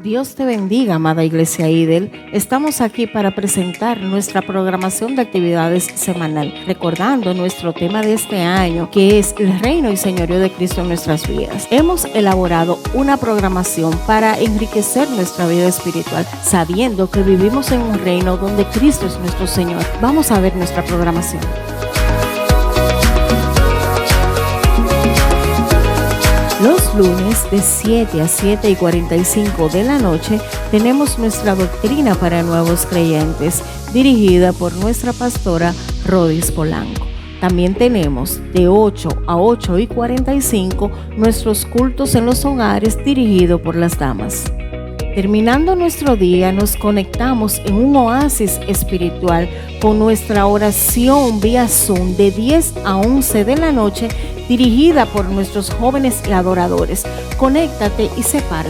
Dios te bendiga, amada Iglesia Idel. Estamos aquí para presentar nuestra programación de actividades semanal, recordando nuestro tema de este año, que es el reino y señorío de Cristo en nuestras vidas. Hemos elaborado una programación para enriquecer nuestra vida espiritual, sabiendo que vivimos en un reino donde Cristo es nuestro Señor. Vamos a ver nuestra programación. Los lunes de 7 a 7:45 de la noche tenemos nuestra doctrina para nuevos creyentes, dirigida por nuestra pastora Rodis Polanco. También tenemos de 8 a 8:45 nuestros cultos en los hogares, dirigido por las damas. Terminando nuestro día, nos conectamos en un oasis espiritual con nuestra oración vía Zoom de 10 a 11 de la noche, dirigida por nuestros jóvenes y adoradores. Conéctate y sé parte.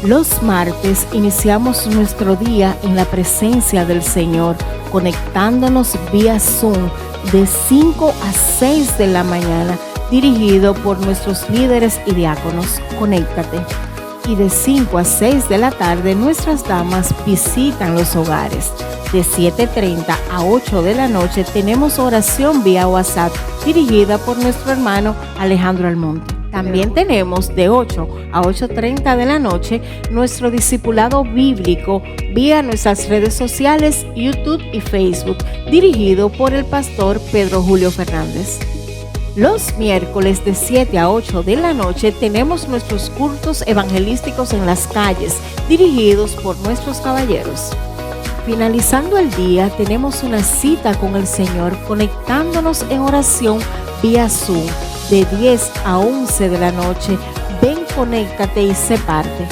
Los martes iniciamos nuestro día en la presencia del Señor, conectándonos vía Zoom de 5 a 6 de la mañana, dirigido por nuestros líderes y diáconos. Conéctate. Y de 5 a 6 de la tarde, nuestras damas visitan los hogares. De 7:30 a 8 de la noche tenemos oración vía WhatsApp, dirigida por nuestro hermano Alejandro Almonte. También tenemos de 8 a 8:30 de la noche nuestro discipulado bíblico vía nuestras redes sociales, YouTube y Facebook, dirigido por el pastor Pedro Julio Fernández. Los miércoles de 7 a 8 de la noche tenemos nuestros cultos evangelísticos en las calles, dirigidos por nuestros caballeros. Finalizando el día, tenemos una cita con el Señor, conectándonos en oración vía Zoom de 10 a 11 de la noche. Ven, conéctate y sé parte.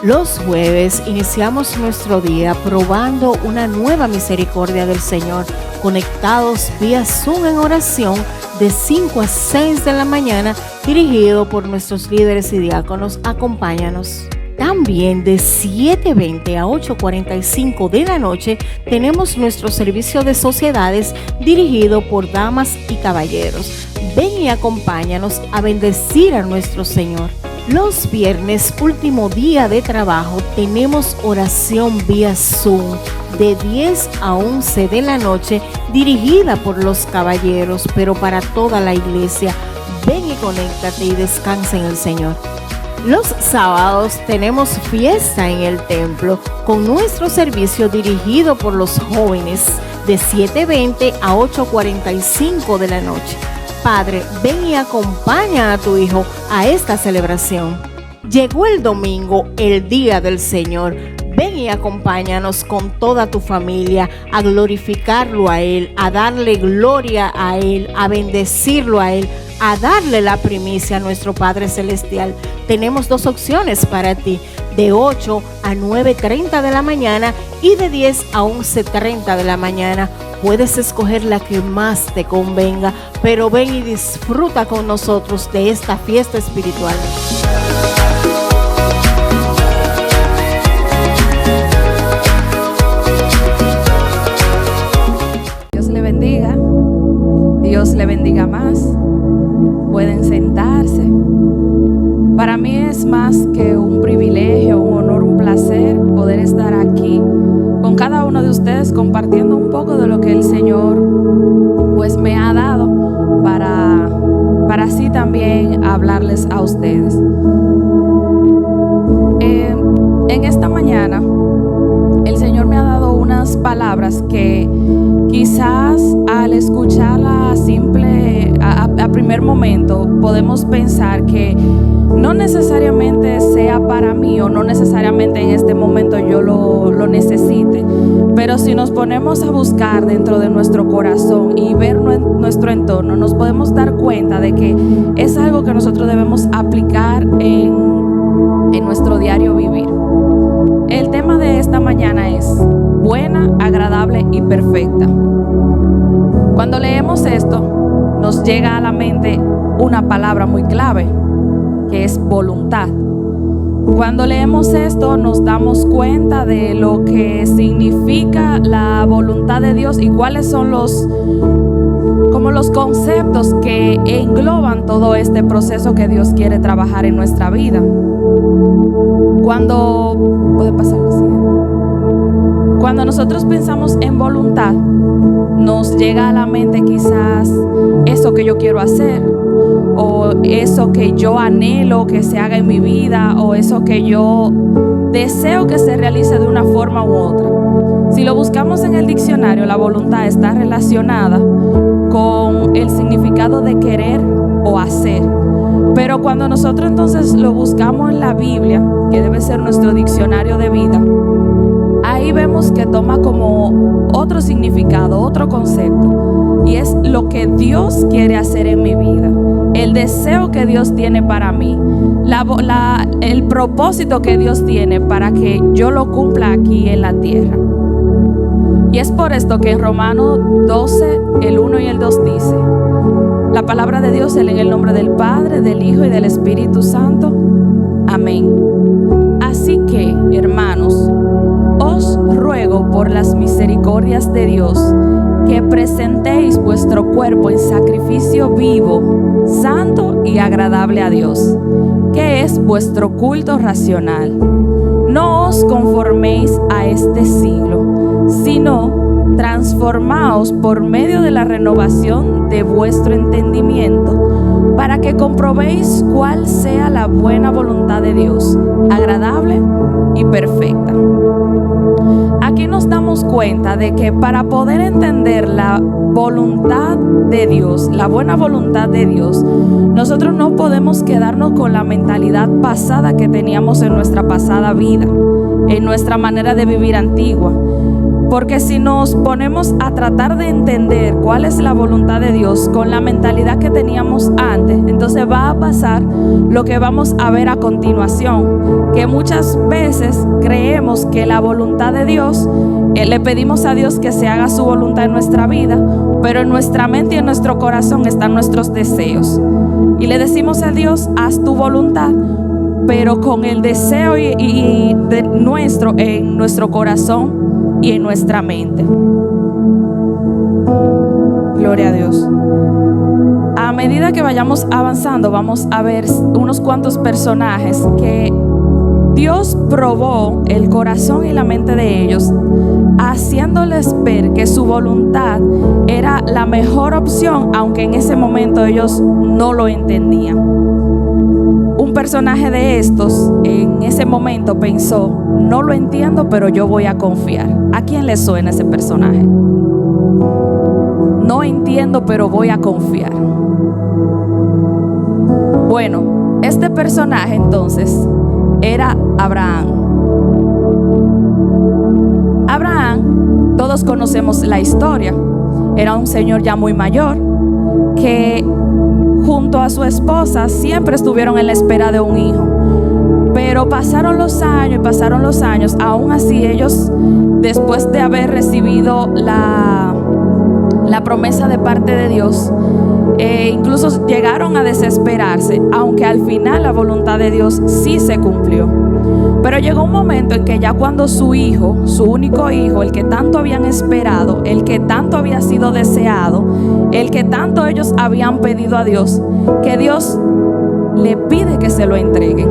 Los jueves iniciamos nuestro día probando una nueva misericordia del Señor, conectados vía Zoom en oración de 5 a 6 de la mañana, dirigido por nuestros líderes y diáconos. Acompáñanos. También de 7:20 a 8:45 de la noche tenemos nuestro servicio de sociedades, dirigido por damas y caballeros. Ven y acompáñanos a bendecir a nuestro Señor. Los viernes, último día de trabajo, tenemos oración vía Zoom de 10 a 11 de la noche, dirigida por los caballeros, pero para toda la iglesia. Ven y conéctate y descansa en el Señor. Los sábados tenemos fiesta en el templo con nuestro servicio dirigido por los jóvenes de 7:20 a 8:45 de la noche. Padre, ven y acompaña a tu hijo a esta celebración. Llegó el domingo, el día del Señor. Ven y acompáñanos con toda tu familia a glorificarlo a Él, a darle gloria a Él, a bendecirlo a Él, a darle la primicia a nuestro Padre Celestial. Tenemos dos opciones para ti, de 8 a 9:30 de la mañana y de 10 a 11:30 de la mañana. Puedes escoger la que más te convenga, pero ven y disfruta con nosotros de esta fiesta espiritual. Dios le bendiga. Dios le bendiga más. Pueden sentarse. Para mí es más que un privilegio, un honor, un placer poder estar aquí con cada uno de ustedes, compartiendo un poco de lo que el Señor pues me ha dado para así también hablarles a ustedes. En esta mañana el Señor me ha dado unas palabras que quizás al escucharla a primer momento podemos pensar que no necesariamente sea para mí o no necesariamente en este momento yo lo necesite, pero si nos ponemos a buscar dentro de nuestro corazón y ver nuestro entorno, nos podemos dar cuenta de que es algo que nosotros debemos aplicar en nuestro diario vivir. El tema de esta mañana es buena, agradable y perfecta. Cuando leemos esto, nos llega a la mente una palabra muy clave, que es voluntad. Cuando leemos esto, nos damos cuenta de lo que significa la voluntad de Dios y cuáles son los conceptos que engloban todo este proceso que Dios quiere trabajar en nuestra vida. Puede pasar lo siguiente. Cuando nosotros pensamos en voluntad, nos llega a la mente quizás eso que yo quiero hacer, o eso que yo anhelo que se haga en mi vida, o eso que yo deseo que se realice de una forma u otra. Si lo buscamos en el diccionario, la voluntad está relacionada con el significado de querer o hacer. Pero cuando nosotros entonces lo buscamos en la Biblia, que debe ser nuestro diccionario de vida, ahí vemos que toma como otro significado, otro concepto, y es lo que Dios quiere hacer en mi vida, el deseo que Dios tiene para mí, el propósito que Dios tiene para que yo lo cumpla aquí en la tierra. Y es por esto que en Romanos 12, el 1 y el 2 dice: la palabra de Dios en el nombre del Padre, del Hijo y del Espíritu Santo. Amén. Así que, hermanos, os ruego por las misericordias de Dios que presentéis vuestro cuerpo en sacrificio vivo, santo y agradable a Dios, que es vuestro culto racional. No os conforméis a este siglo, sino transformaos por medio de la renovación de vuestro entendimiento, para que comprobéis cuál sea la buena voluntad de Dios, agradable y perfecta. Aquí nos damos cuenta de que para poder entender la voluntad de Dios, la buena voluntad de Dios, nosotros no podemos quedarnos con la mentalidad pasada que teníamos en nuestra pasada vida, en nuestra manera de vivir antigua. Porque si nos ponemos a tratar de entender cuál es la voluntad de Dios con la mentalidad que teníamos antes, entonces va a pasar lo que vamos a ver a continuación, que muchas veces creemos que la voluntad de Dios, le pedimos a Dios que se haga su voluntad en nuestra vida, pero en nuestra mente y en nuestro corazón están nuestros deseos. Y le decimos a Dios: haz tu voluntad, pero con el deseo de nuestro en nuestro corazón y en nuestra mente. Gloria a Dios. A medida que vayamos avanzando, vamos a ver unos cuantos personajes que Dios probó el corazón y la mente de ellos, haciéndoles ver que su voluntad era la mejor opción, aunque en ese momento ellos no lo entendían. Un personaje de estos en ese momento pensó: no lo entiendo, pero yo voy a confiar. ¿A quién le suena ese personaje? No entiendo, pero voy a confiar. Bueno, este personaje entonces era Abraham. Abraham, todos conocemos la historia. Era un señor ya muy mayor que junto a su esposa siempre estuvieron en la espera de un hijo. Pero pasaron los años, aún así ellos, después de haber recibido la promesa de parte de Dios, incluso llegaron a desesperarse, aunque al final la voluntad de Dios sí se cumplió. Pero llegó un momento en que ya cuando su hijo, su único hijo, el que tanto habían esperado, el que tanto había sido deseado, el que tanto ellos habían pedido a Dios, que Dios le pide que se lo entreguen.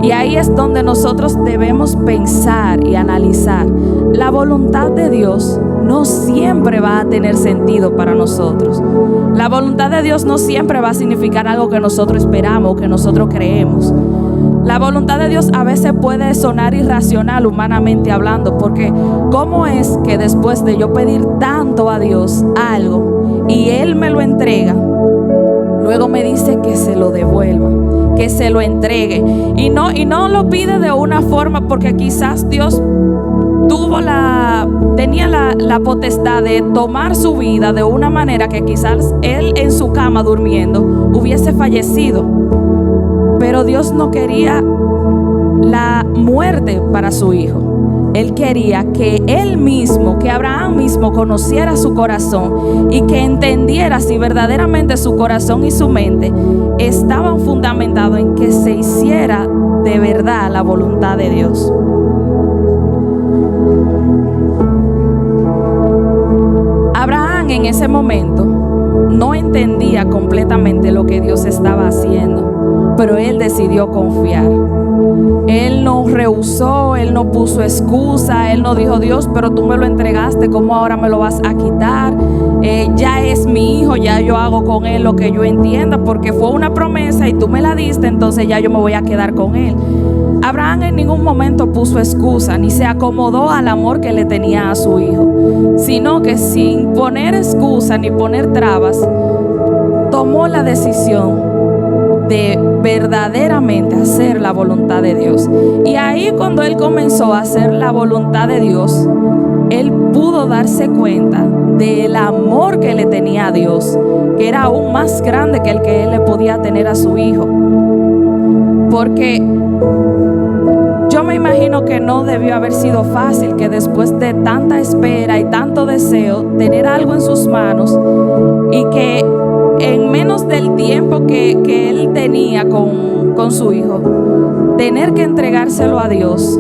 Y ahí es donde nosotros debemos pensar y analizar. La voluntad de Dios no siempre va a tener sentido para nosotros. La voluntad de Dios no siempre va a significar algo que nosotros esperamos, que nosotros creemos. La voluntad de Dios a veces puede sonar irracional humanamente hablando, porque ¿cómo es que después de yo pedir tanto a Dios algo y Él me lo entrega, luego me dice que se lo devuelva, que se lo entregue? Y no lo pide de una forma porque quizás Dios tenía la potestad de tomar su vida de una manera que quizás Él en su cama durmiendo hubiese fallecido. Pero Dios no quería la muerte para su hijo. Él quería que Él mismo, que Abraham mismo conociera su corazón y que entendiera si verdaderamente su corazón y su mente estaban fundamentados en que se hiciera de verdad la voluntad de Dios. Abraham en ese momento no entendía completamente lo que Dios estaba haciendo, pero él decidió confiar. Él no rehusó, él no puso excusa, él no dijo: Dios, pero tú me lo entregaste, ¿cómo ahora me lo vas a quitar? Ya es mi hijo, ya yo hago con él lo que yo entienda, porque fue una promesa y tú me la diste, entonces ya yo me voy a quedar con él. Abraham en ningún momento puso excusa, ni se acomodó al amor que le tenía a su hijo, sino que sin poner excusa ni poner trabas, tomó la decisión de verdaderamente hacer la voluntad de Dios. Y ahí, cuando él comenzó a hacer la voluntad de Dios, él pudo darse cuenta del amor que le tenía a Dios, que era aún más grande que el que él le podía tener a su hijo. Porque yo me imagino que no debió haber sido fácil que después de tanta espera y tanto deseo, tener algo en sus manos, y que en menos del tiempo que él tenía con su hijo, tener que entregárselo a Dios,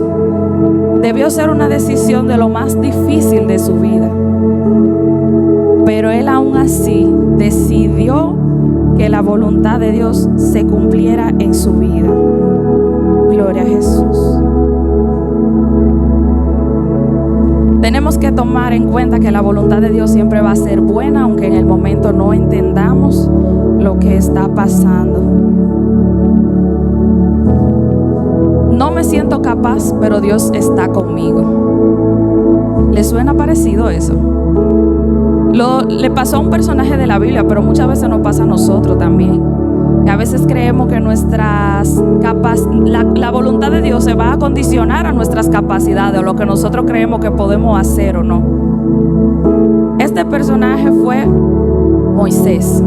debió ser una decisión de lo más difícil de su vida. Pero él aún así decidió que la voluntad de Dios se cumpliera en su vida. Gloria a Jesús. Tenemos que tomar en cuenta que la voluntad de Dios siempre va a ser buena, aunque en el momento no entendamos lo que está pasando. No me siento capaz, pero Dios está conmigo. ¿Le suena parecido eso? Le pasó a un personaje de la Biblia, pero muchas veces nos pasa a nosotros también. Que a veces creemos que la voluntad de Dios se va a condicionar a nuestras capacidades o lo que nosotros creemos que podemos hacer o no. Este personaje fue Moisés.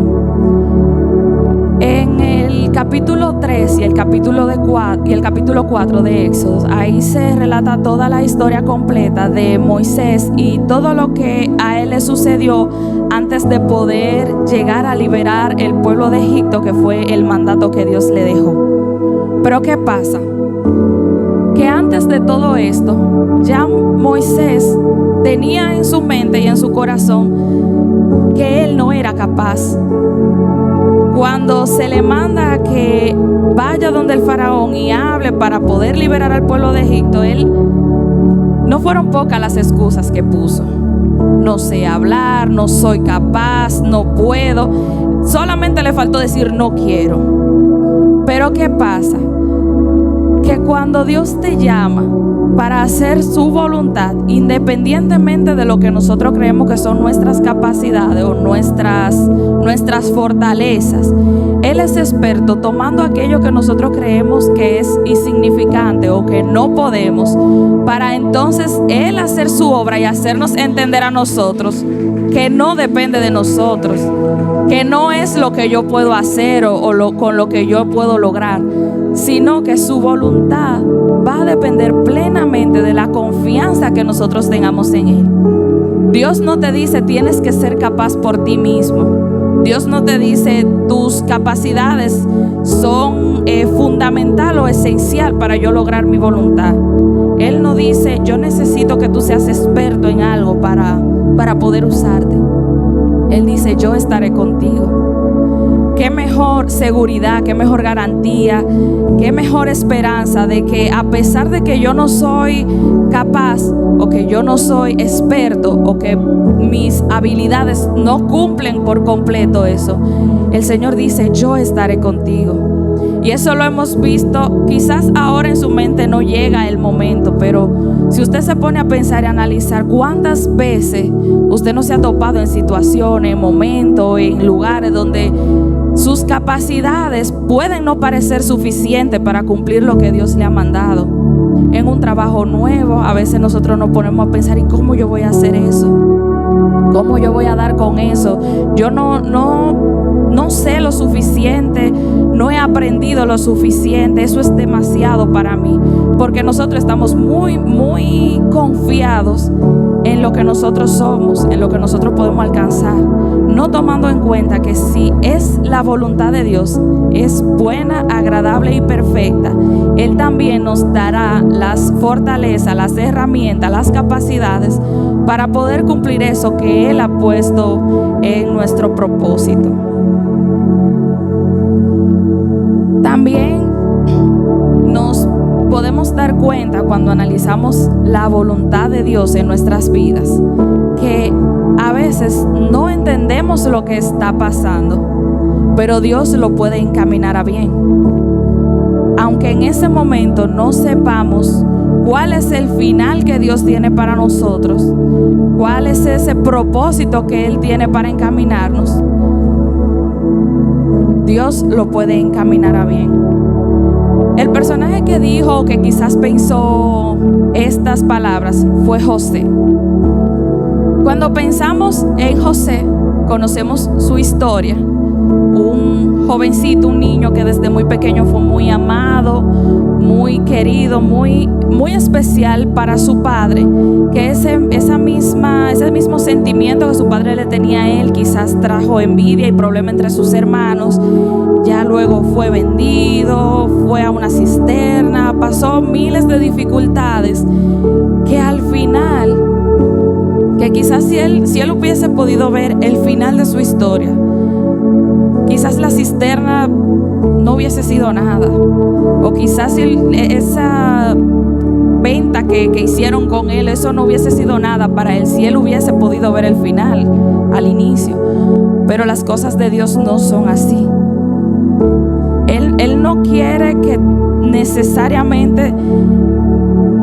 En el capítulo 3 y el capítulo 4 de Éxodo, ahí se relata toda la historia completa de Moisés y todo lo que a él le sucedió antes de poder llegar a liberar el pueblo de Egipto, que fue el mandato que Dios le dejó. Pero ¿qué pasa? Que antes de todo esto, ya Moisés tenía en su mente y en su corazón que él no era capaz. Cuando se le manda que vaya donde el faraón y hable para poder liberar al pueblo de Egipto, no fueron pocas las excusas que puso. No sé hablar, no soy capaz, no puedo. Solamente le faltó decir no quiero. Pero ¿qué pasa? Que cuando Dios te llama para hacer su voluntad, independientemente de lo que nosotros creemos que son nuestras capacidades o nuestras fortalezas, Él es experto tomando aquello que nosotros creemos que es insignificante o que no podemos, para entonces Él hacer su obra y hacernos entender a nosotros que no depende de nosotros, que no es lo que yo puedo hacer con lo que yo puedo lograr, sino que su voluntad va a depender plenamente de la confianza que nosotros tengamos en Él. Dios no te dice tienes que ser capaz por ti mismo. Dios no te dice tus capacidades son fundamental o esencial para yo lograr mi voluntad. Él no dice yo necesito que tú seas experto en algo para poder usarte. Él dice yo estaré contigo. Qué mejor seguridad, qué mejor garantía, qué mejor esperanza de que a pesar de que yo no soy capaz o que yo no soy experto o que mis habilidades no cumplen por completo eso, el Señor dice yo estaré contigo. Y eso lo hemos visto, quizás ahora en su mente no llega el momento, pero si usted se pone a pensar y a analizar cuántas veces usted no se ha topado en situaciones, en momentos, en lugares donde sus capacidades pueden no parecer suficientes para cumplir lo que Dios le ha mandado. En un trabajo nuevo, a veces nosotros nos ponemos a pensar, ¿y cómo yo voy a hacer eso? ¿Cómo yo voy a dar con eso? Yo no sé lo suficiente, no he aprendido lo suficiente, eso es demasiado para mí, porque nosotros estamos muy, muy confiados en lo que nosotros somos, en lo que nosotros podemos alcanzar, no tomando en cuenta que si es la voluntad de Dios, es buena, agradable y perfecta, Él también nos dará las fortalezas, las herramientas, las capacidades para poder cumplir eso que Él ha puesto en nuestro propósito. También nos dar cuenta cuando analizamos la voluntad de Dios en nuestras vidas, que a veces no entendemos lo que está pasando, pero Dios lo puede encaminar a bien. Aunque en ese momento no sepamos cuál es el final que Dios tiene para nosotros, cuál es ese propósito que Él tiene para encaminarnos, Dios lo puede encaminar a bien. El personaje que dijo, que quizás pensó estas palabras, fue José. Cuando pensamos en José, conocemos su historia. Un jovencito, un niño que desde muy pequeño fue muy amado, muy querido, muy especial para su padre, que ese mismo sentimiento que su padre le tenía a él quizás trajo envidia y problema entre sus hermanos. Ya luego fue vendido, fue a una cisterna, pasó miles de dificultades que al final, que quizás si él hubiese podido ver el final de su historia, quizás la cisterna no hubiese sido nada, o quizás esa venta que hicieron con él, eso no hubiese sido nada para él si él hubiese podido ver el final al inicio. Pero las cosas de Dios no son así. Él no quiere que necesariamente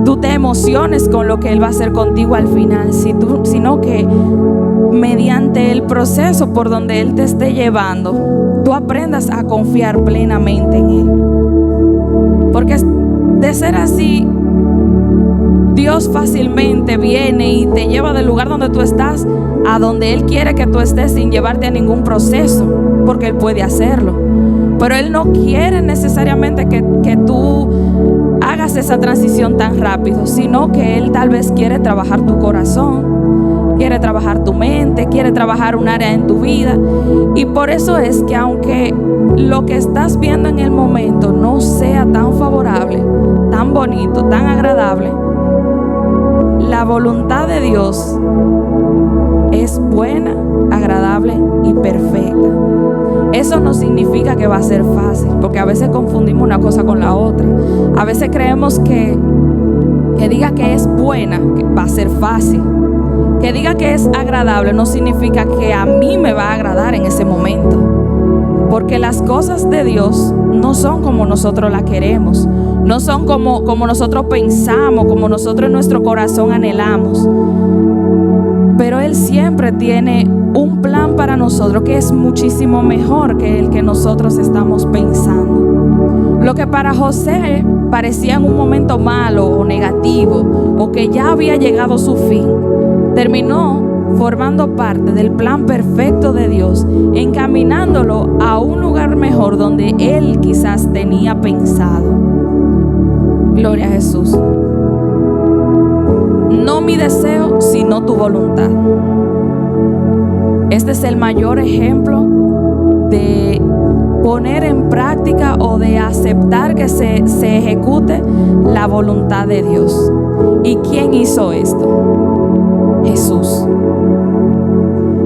tú te emociones con lo que Él va a hacer contigo al final, sino que mediante el proceso por donde Él te esté llevando, tú aprendas a confiar plenamente en Él. Porque de ser así, Dios fácilmente viene y te lleva del lugar donde tú estás a donde Él quiere que tú estés sin llevarte a ningún proceso, porque Él puede hacerlo. Pero Él no quiere necesariamente que tú hagas esa transición tan rápido, sino que Él tal vez quiere trabajar tu corazón, quiere trabajar tu mente, quiere trabajar un área en tu vida. Y por eso es que aunque lo que estás viendo en el momento no sea tan favorable, tan bonito, tan agradable, la voluntad de Dios es buena, agradable y perfecta. Eso no significa que va a ser fácil, porque a veces confundimos una cosa con la otra. A veces creemos que diga que es buena, que va a ser fácil. Que diga que es agradable no significa que a mí me va a agradar en ese momento. Porque las cosas de Dios no son como nosotros las queremos. No son como nosotros pensamos, como nosotros en nuestro corazón anhelamos. Pero Él siempre tiene un plan para nosotros que es muchísimo mejor que el que nosotros estamos pensando. Lo que para José parecía en un momento malo o negativo, o que ya había llegado su fin, terminó formando parte del plan perfecto de Dios, encaminándolo a un lugar mejor donde Él quizás tenía pensado. Gloria a Jesús. No mi deseo, sino tu voluntad. Este es el mayor ejemplo de poner en práctica o de aceptar que se ejecute la voluntad de Dios. ¿Y quién hizo esto? Jesús.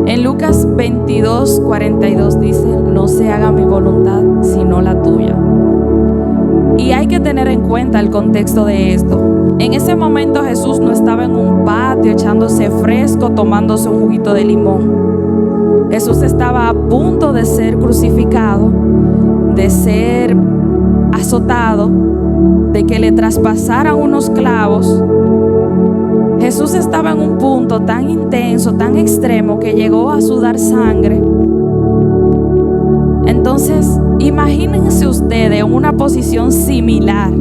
En Lucas 22:42 dice: no se haga mi voluntad sino la tuya. Y hay que tener en cuenta el contexto de esto. En ese momento Jesús no estaba en un patio echándose fresco, tomándose un juguito de limón. Jesús estaba a punto de ser crucificado, de ser azotado, de que le traspasaran unos clavos. Jesús estaba en un punto tan intenso, tan extremo, que llegó a sudar sangre. Entonces, imagínense ustedes en una posición similar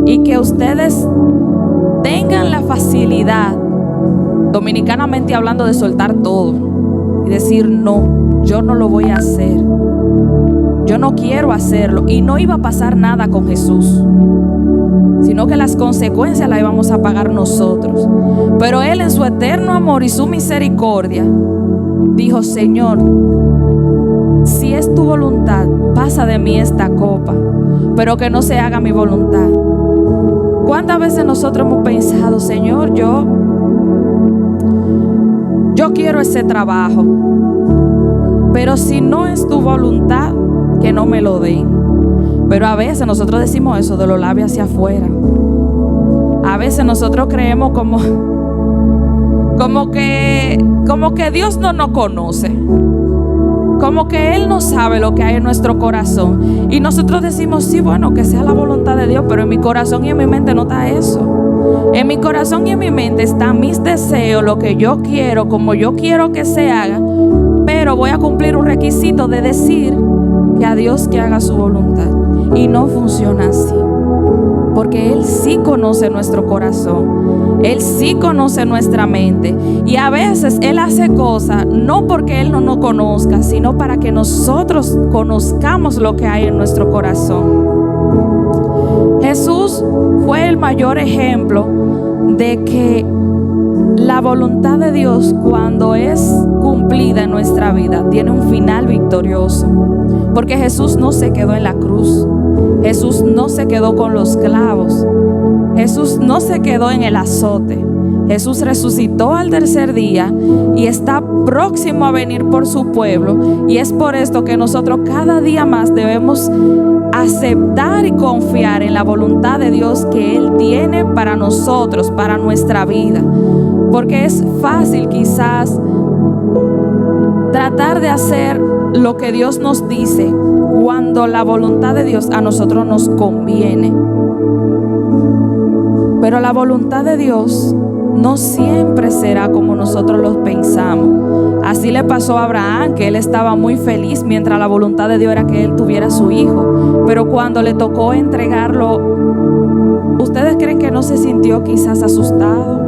y que ustedes tengan la facilidad, dominicanamente hablando, de soltar todo y decir: no, yo no lo voy a hacer, yo no quiero hacerlo. Y no iba a pasar nada con Jesús, sino que las consecuencias las íbamos a pagar nosotros. Pero Él, en su eterno amor y su misericordia, dijo: Señor, si es tu voluntad, pasa de mí esta copa, pero que no se haga mi voluntad. ¿Cuántas veces nosotros hemos pensado: Señor, yo quiero ese trabajo, pero si no es tu voluntad, que no me lo den? Pero a veces nosotros decimos eso de los labios hacia afuera, A veces nosotros creemos como que Dios no nos conoce, como que Él no sabe lo que hay en nuestro corazón. Y nosotros decimos, sí, bueno, que sea la voluntad de Dios, pero en mi corazón y en mi mente no está eso. En mi corazón y en mi mente están mis deseos, lo que yo quiero, como yo quiero que se haga, pero voy a cumplir un requisito de decir que a Dios que haga su voluntad. Y no funciona así, porque Él sí conoce nuestro corazón, Él sí conoce nuestra mente. Y a veces Él hace cosas no porque Él no nos conozca, sino para que nosotros conozcamos lo que hay en nuestro corazón. Jesús fue el mayor ejemplo de que la voluntad de Dios, cuando es cumplida en nuestra vida, tiene un final victorioso. Porque Jesús no se quedó en la cruz, Jesús no se quedó con los clavos, Jesús no se quedó en el azote. Jesús resucitó al tercer día y está próximo a venir por su pueblo. Y es por esto que nosotros cada día más debemos aceptar y confiar en la voluntad de Dios que Él tiene para nosotros, para nuestra vida. Porque es fácil quizás tratar de hacer lo que Dios nos dice cuando la voluntad de Dios a nosotros nos conviene. Pero la voluntad de Dios no siempre será como nosotros lo pensamos. Así le pasó a Abraham, que él estaba muy feliz mientras la voluntad de Dios era que él tuviera su hijo. Pero cuando le tocó entregarlo, ¿ustedes creen que no se sintió quizás asustado,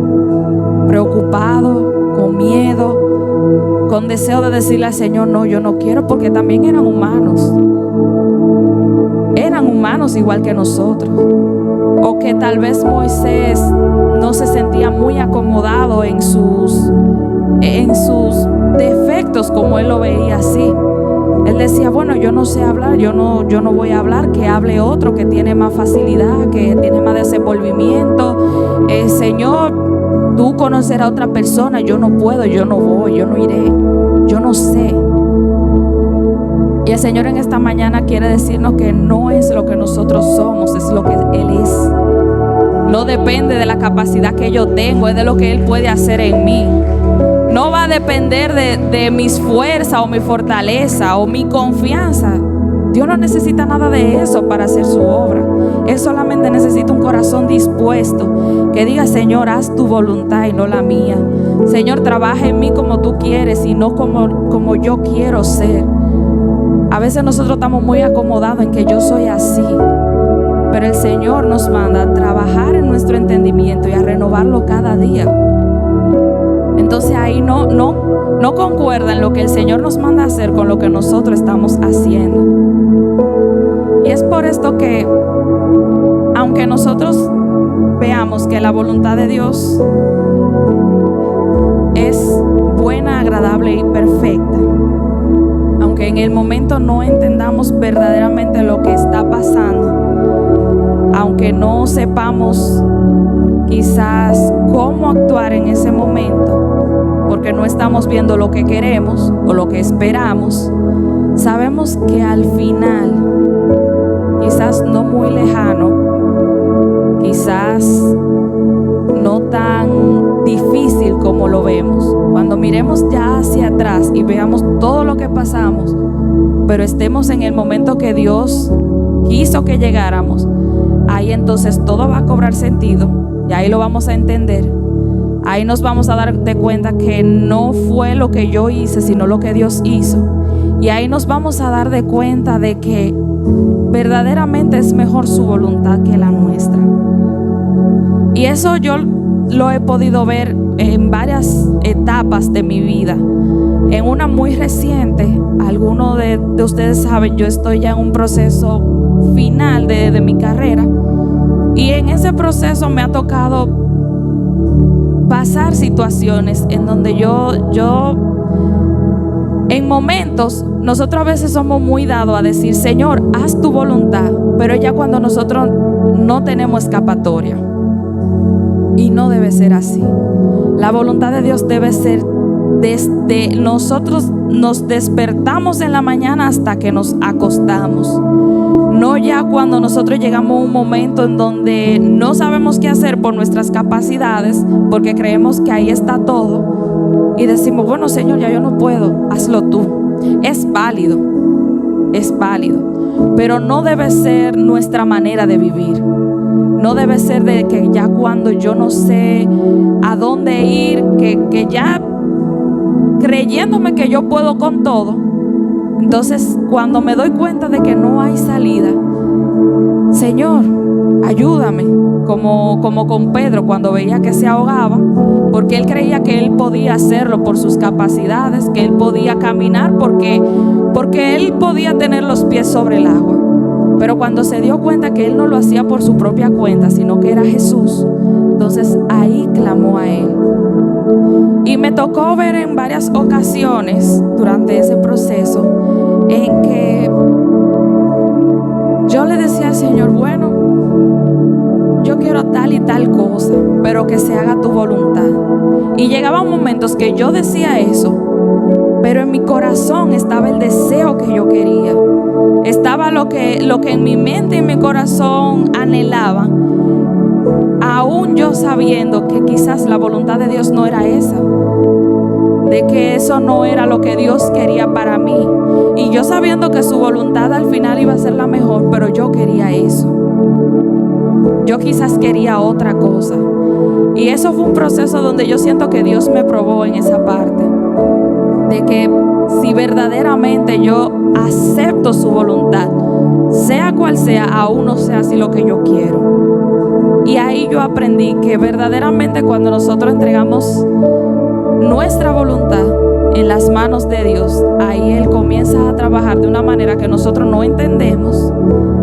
preocupado, con miedo, con deseo de decirle al Señor, no, yo no quiero? Porque también eran humanos igual que nosotros. O que tal vez Moisés no se sentía muy acomodado en sus defectos como él lo veía así. Él decía, bueno, yo no sé hablar, yo no voy a hablar, que hable otro que tiene más facilidad, que tiene más desenvolvimiento. Señor, tú conocerás a otra persona, yo no puedo, yo no voy, yo no iré, yo no sé. Y el Señor en esta mañana quiere decirnos que no es lo que nosotros somos, es lo que Él es. No depende de la capacidad que yo tengo, es de lo que Él puede hacer en mí. No va a depender de mis fuerzas o mi fortaleza o mi confianza. Dios no necesita nada de eso para hacer su obra. Él solamente necesita un corazón dispuesto que diga, Señor, haz tu voluntad y no la mía. Señor, trabaja en mí como tú quieres y no como yo quiero ser. A veces nosotros estamos muy acomodados en que yo soy así, pero el Señor nos manda a trabajar en nuestro entendimiento y a renovarlo cada día. Entonces ahí no concuerdan lo que el Señor nos manda a hacer con lo que nosotros estamos haciendo. Y es por esto que, aunque nosotros veamos que la voluntad de Dios es buena, agradable y perfecta, aunque en el momento no entendamos verdaderamente lo que está pasando, aunque no sepamos quizás cómo actuar en ese momento, porque no estamos viendo lo que queremos o lo que esperamos, sabemos que al final, quizás no muy lejano, quizás no tan difícil como lo vemos, cuando miremos ya hacia atrás y veamos todo lo que pasamos, pero estemos en el momento que Dios quiso que llegáramos, ahí entonces todo va a cobrar sentido y ahí lo vamos a entender. Ahí nos vamos a dar de cuenta que no fue lo que yo hice, sino lo que Dios hizo. Y ahí nos vamos a dar de cuenta de que verdaderamente es mejor su voluntad que la nuestra. Y eso yo lo he podido ver en varias etapas de mi vida. En una muy reciente, algunos de ustedes saben, yo estoy ya en un proceso final de mi carrera. Y en ese proceso me ha tocado pasar situaciones en donde yo en momentos, nosotros a veces somos muy dados a decir, Señor, haz tu voluntad, pero ya cuando nosotros no tenemos escapatoria. Y no debe ser así. La voluntad de Dios debe ser desde nosotros nos despertamos en la mañana hasta que nos acostamos. no ya cuando nosotros llegamos a un momento en donde no sabemos qué hacer por nuestras capacidades, porque creemos que ahí está todo, y decimos, bueno, Señor, ya yo no puedo, hazlo tú. Es válido, pero no debe ser nuestra manera de vivir. No debe ser de que ya cuando yo no sé a dónde ir, que ya creyéndome que yo puedo con todo, entonces cuando me doy cuenta de que no hay salida, Señor, ayúdame, como con Pedro cuando veía que se ahogaba, porque él creía que él podía hacerlo por sus capacidades, que él podía caminar porque él podía tener los pies sobre el agua. Pero cuando se dio cuenta que él no lo hacía por su propia cuenta, sino que era Jesús, entonces ahí clamó a él. Y me tocó ver en varias ocasiones durante ese proceso en que yo le decía al Señor, bueno, yo quiero tal y tal cosa, pero que se haga tu voluntad. Y llegaban momentos que yo decía eso, pero en mi corazón estaba el deseo que yo quería. Estaba lo que en mi mente y mi corazón anhelaba, aún yo sabiendo que quizás la voluntad de Dios no era esa, de que eso no era lo que Dios quería para mí, y yo sabiendo que su voluntad al final iba a ser la mejor, pero yo quería eso. Yo quizás quería otra cosa, y eso fue un proceso donde yo siento que Dios me probó en esa parte, de que si verdaderamente yo acepto su voluntad, sea cual sea, aún no sea así lo que yo quiero. Y ahí yo aprendí que verdaderamente cuando nosotros entregamos nuestra voluntad en las manos de Dios, ahí Él comienza a trabajar de una manera que nosotros no entendemos,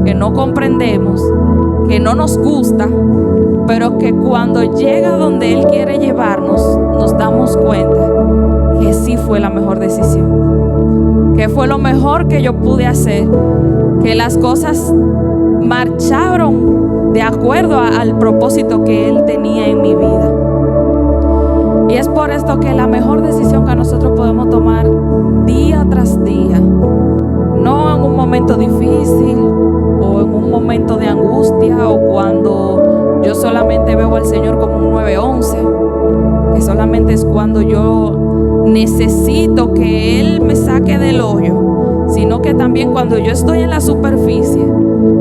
que no comprendemos, que no nos gusta, pero que cuando llega donde Él quiere llevarnos, nos damos cuenta que sí fue la mejor decisión, que fue lo mejor que yo pude hacer, que las cosas marcharon de acuerdo al propósito que Él tenía en mi vida. Y es por esto que la mejor decisión que nosotros podemos tomar día tras día, no en un momento difícil o en un momento de angustia, o cuando yo solamente veo al Señor como un 911, que solamente es cuando yo necesito que Él me saque del hoyo, sino que también cuando yo estoy en la superficie,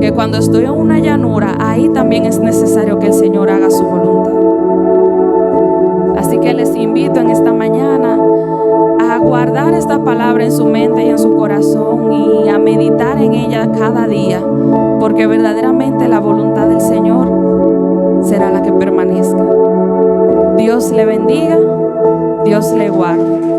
que cuando estoy en una llanura, ahí también es necesario que el Señor haga su voluntad. Así que les invito en esta mañana a guardar esta palabra en su mente y en su corazón, y a meditar en ella cada día, porque verdaderamente la voluntad del Señor será la que permanezca. Dios le bendiga, Dios le guarde.